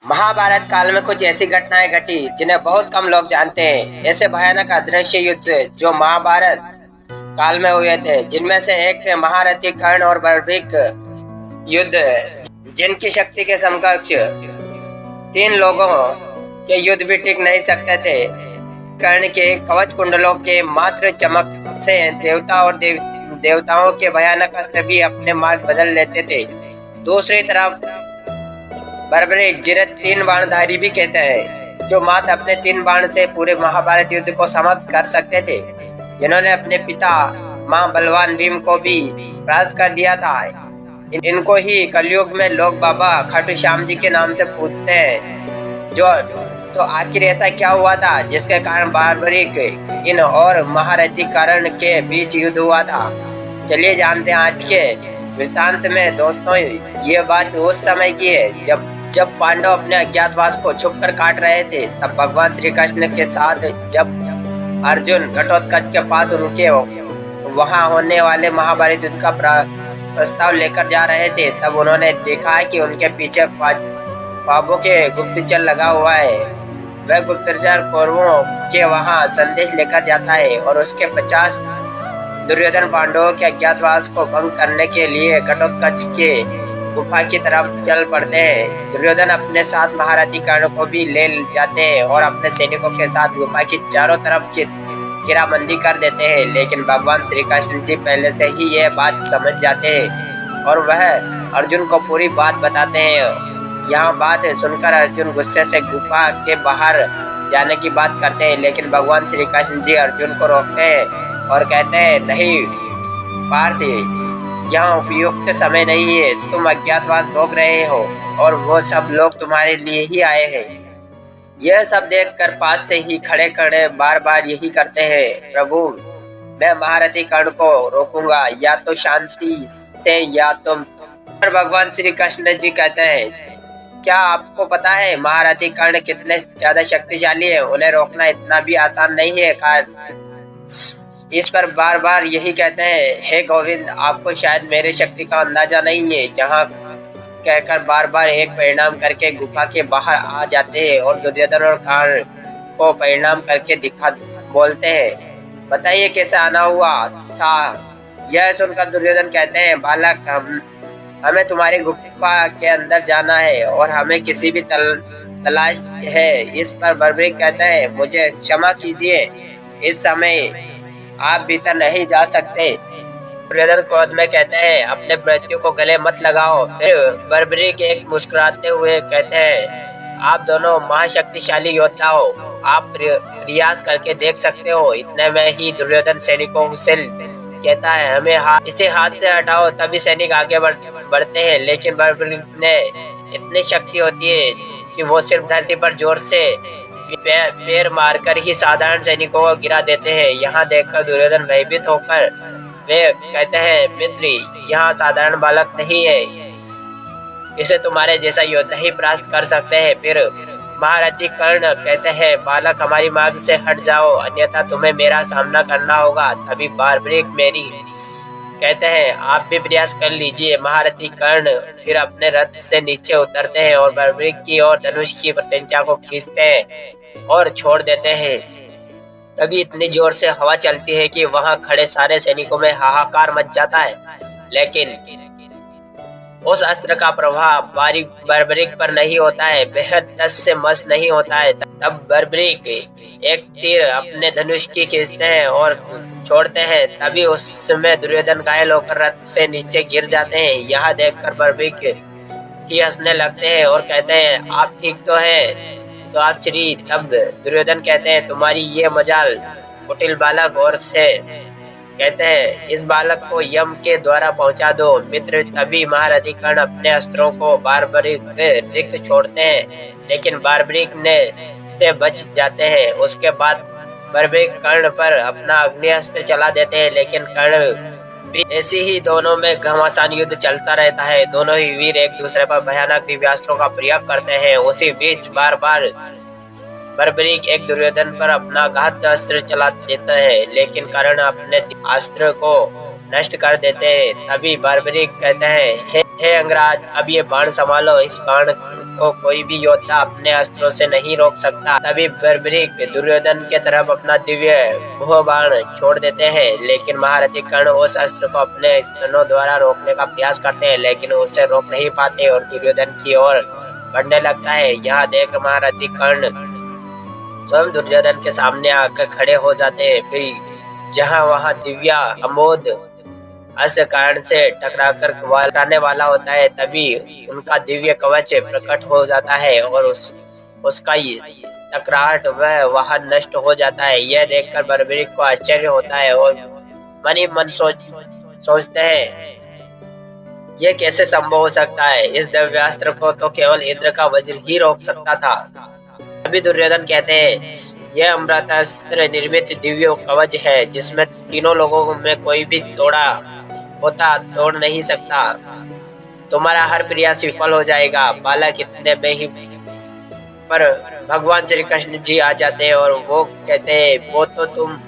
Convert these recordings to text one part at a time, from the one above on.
महाभारत काल में कुछ ऐसी घटनाएं घटी जिन्हें बहुत कम लोग जानते हैं। ऐसे भयानक अदृश्य युद्ध जो महाभारत काल में हुए थे, जिनमें से एक थे महारथी कर्ण और बर्बरीक युद्ध, जिनकी शक्ति के समकक्ष तीन लोगों के युद्ध भी टिक नहीं सकते थे। कर्ण के कवच कुंडलों के मात्र चमक से देवता और देवताओं के भयानक अस्त्र भी अपने मार्ग बदल लेते थे। दूसरी तरफ बर्बरीक, जिन्हें तीन बाणधारी भी कहते हैं, जो मात्र अपने तीन बाण से पूरे महाभारत युद्ध को समाप्त कर सकते थे, जिन्होंने अपने पिता मां बलवान भीम को भी परास्त कर दिया था। इनको ही कलयुग में लोग बाबा खाटू श्याम जी के नाम से पूछते हैं। तो आखिर ऐसा क्या हुआ था जिसके कारण बर्बरीक इन और महारथी कर्ण के बीच युद्ध हुआ था? चलिए जानते हैं आज के वृत्तांत में। दोस्तों, ये बात उस समय की है जब पांडव अपने अज्ञातवास को छुपकर काट रहे थे। तब भगवान श्री कृष्ण के साथ जब अर्जुन घटोत्कच के पास उनके वहां होने वाले महाभारत युद्ध का प्रस्ताव लेकर जा रहे थे, तब उन्होंने देखा कि उनके पीछे ख्वाबों के गुप्तचर लगा हुआ है। वह गुप्तचर कौरवों के वहां संदेश लेकर जाता है और उसके 50 दुर्योधन पांडवों के अज्ञातवास को भंग करने के लिए घटोत्कच के गुफा की तरफ चल पड़ते हैं। दुर्योधन अपने साथ महारथी कर्ण को भी ले जाते हैं और अपने सैनिकों के साथ गुफा की चारों तरफ घेराबंदी कर देते हैं। लेकिन भगवान श्री कृष्ण जी पहले से ही यह बात समझ जाते हैं और वह अर्जुन को पूरी बात बताते हैं। यहाँ बात सुनकर अर्जुन गुस्से से गुफा के बाहर जाने की बात करते हैं, लेकिन भगवान श्री कृष्ण जी अर्जुन को रोकते हैं और कहते हैं, नहीं पार्थ, यहाँ उपयुक्त समय नहीं है। तुम अज्ञातवास भोग रहे हो और वो सब लोग तुम्हारे लिए ही आए हैं। यह सब देखकर पास से ही खड़े खड़े बार बार यही करते हैं, प्रभु मैं महारथी कर्ण को रोकूंगा, या तो शांति से या तो। पर भगवान श्री कृष्ण जी कहते हैं, क्या आपको पता है महारथी कर्ण कितने ज्यादा शक्तिशाली है? उन्हें रोकना इतना भी आसान नहीं है। इस पर बार बार यही कहते हैं, हे गोविंद, आपको शायद मेरे शक्ति का अंदाजा नहीं है। यहाँ कहकर बार बार एक परिणाम करके गुफा के बाहर आ जाते हैं और दुर्योधन और कर्ण को परिणाम करके बोलते हैं, बताइए कैसे आना हुआ था? यह सुनकर दुर्योधन कहते हैं, बालक, हमें तुम्हारी गुफा के अंदर जाना है और हमें किसी भी तलाश है। इस पर बर्बरीक कहता है, मुझे क्षमा कीजिए, इस समय आप भीतर नहीं जा सकते। दुर्योधन क्रोध में कहते हैं, अपने मृत्यु को गले मत लगाओ। फिर बर्बरीक एक मुस्कुराते हुए कहते हैं, आप दोनों महाशक्तिशाली योद्धा हो, आप प्रयास करके देख सकते हो। इतने में ही दुर्योधन सैनिकों से कहता है, हमें इसे हाथ से हटाओ। तभी सैनिक आगे बढ़ते हैं, लेकिन बर्बरीक ने इतनी शक्ति होती है कि वो सिर्फ धरती पर जोर से पैर मारकर ही साधारण सैनिकों को गिरा देते हैं। यहाँ देखकर दुर्योधन भयभीत होकर वे कहते हैं, मित्र, यहाँ साधारण बालक नहीं है, इसे तुम्हारे जैसा योद्धा ही परास्त कर सकते हैं। फिर महारथी कर्ण कहते हैं, बालक, हमारी मार्ग से हट जाओ, अन्यथा तुम्हें मेरा सामना करना होगा। तभी बर्बरीक मेरी कहते हैं, आप भी प्रयास कर लीजिए। महारथी कर्ण फिर अपने रथ से नीचे उतरते हैं और बर्बरीक की और धनुष की प्रत्यंचा को खींचते हैं और छोड़ देते हैं। तभी इतनी जोर से हवा चलती है कि वहां खड़े सारे सैनिकों में हाहाकार मच जाता है, लेकिन उस अस्त्र का प्रभाव बर्बरीक पर नहीं होता है, बेहद टस से मस नहीं होता है। तब बर्बरीक एक तीर अपने धनुष की खींचते हैं और छोड़ते हैं। तभी उस समय दुर्योधन घायल होकर रथ से नीचे गिर जाते हैं। यह देखकर बर्बरीक ही हंसने लगते हैं और कहते हैं, आप ठीक तो हैं? तो आप श्री। तब दुर्योधन कहते हैं, तुम्हारी ये मजाल, कुटिल बालक, और से कहते हैं, इस बालक को यम के द्वारा पहुंचा दो। मित्र, तभी महारथी कर्ण अपने अस्त्रों को बर्बरीक में रिक्त छोड़ते हैं, लेकिन बर्बरीक ने से बच जाते हैं। उसके बाद बर्बरीक कर्ण पर अपना अग्नि अस्त्र चला देते हैं, लेकिन कर्ण भी ऐसी ही दोनों में घमासान युद्ध चलता रहता है। दोनों ही वीर एक दूसरे पर भयानक दिव्यास्त्रों का प्रयोग करते हैं। उसी बीच बार बार बर्बरीक एक दुर्योधन पर अपना घात अस्त्र चला देता है, लेकिन कर्ण अपने अस्त्र को नष्ट कर देते हैं। तभी बर्बरीक कहते हैं, हे अंगराज, अब ये बाण संभालो। इस बाण को कोई भी योद्धा अपने अस्त्रों से नहीं रोक सकता। तभी बर्बरीक दुर्योधन के तरफ अपना दिव्य भुह बाण छोड़ देते हैं, लेकिन महारथी कर्ण उस अस्त्र को अपने स्तनों द्वारा रोकने का प्रयास करते हैं, लेकिन उसे रोक नहीं पाते और दुर्योधन की ओर बढ़ने लगता है। यह देख महारथी कर्ण स्वयं दुर्योधन के सामने आकर खड़े हो जाते हैं। फिर जहां वहां दिव्या अमोद अस्त्र कर्ण से टकराने वाला होता है, तभी उनका दिव्य कवच प्रकट हो जाता है और उसका टकराहट वह नष्ट हो जाता है। यह देखकर बर्बरीक को आश्चर्य होता है और मन ही मन सोचते हैं यह कैसे संभव हो सकता है। इस दिव्यास्त्र को तो केवल इंद्र का वज्र ही रोक सकता था। अभी दुर्योधन कहते हैं यह अमृतास्त्र निर्मित दिव्य कवच है, जिसमें तीनों लोगों में कोई भी तोड़ नहीं सकता। तुम्हारा हर प्रयास विफल हो जाएगा। बालक इतने में ही पर भगवान श्री कृष्ण जी आ जाते हैं और वो कहते हैं वो तो तुम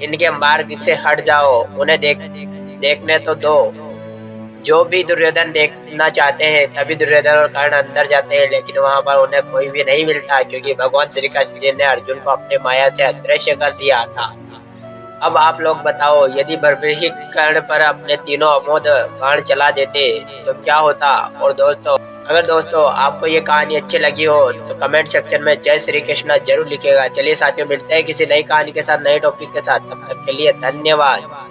इनके मार्ग से हट जाओ, उन्हें देखने तो दो। जो भी दुर्योधन देखना चाहते हैं तभी दुर्योधन और कर्ण अंदर जाते हैं, लेकिन वहां पर उन्हें कोई भी नहीं मिलता, क्योंकि भगवान श्री कृष्ण जी ने अर्जुन को अपने माया से अदृश्य कर दिया था। अब आप लोग बताओ, यदि बर्बरीक कर्ण पर अपने तीनों अमोद बाण चला देते तो क्या होता। और अगर दोस्तों आपको ये कहानी अच्छी लगी हो तो कमेंट सेक्शन में जय श्री कृष्ण जरूर लिखिएगा। चलिए साथियों, मिलते हैं किसी नई कहानी के साथ, नए टॉपिक के साथ। तब तक के लिए धन्यवाद।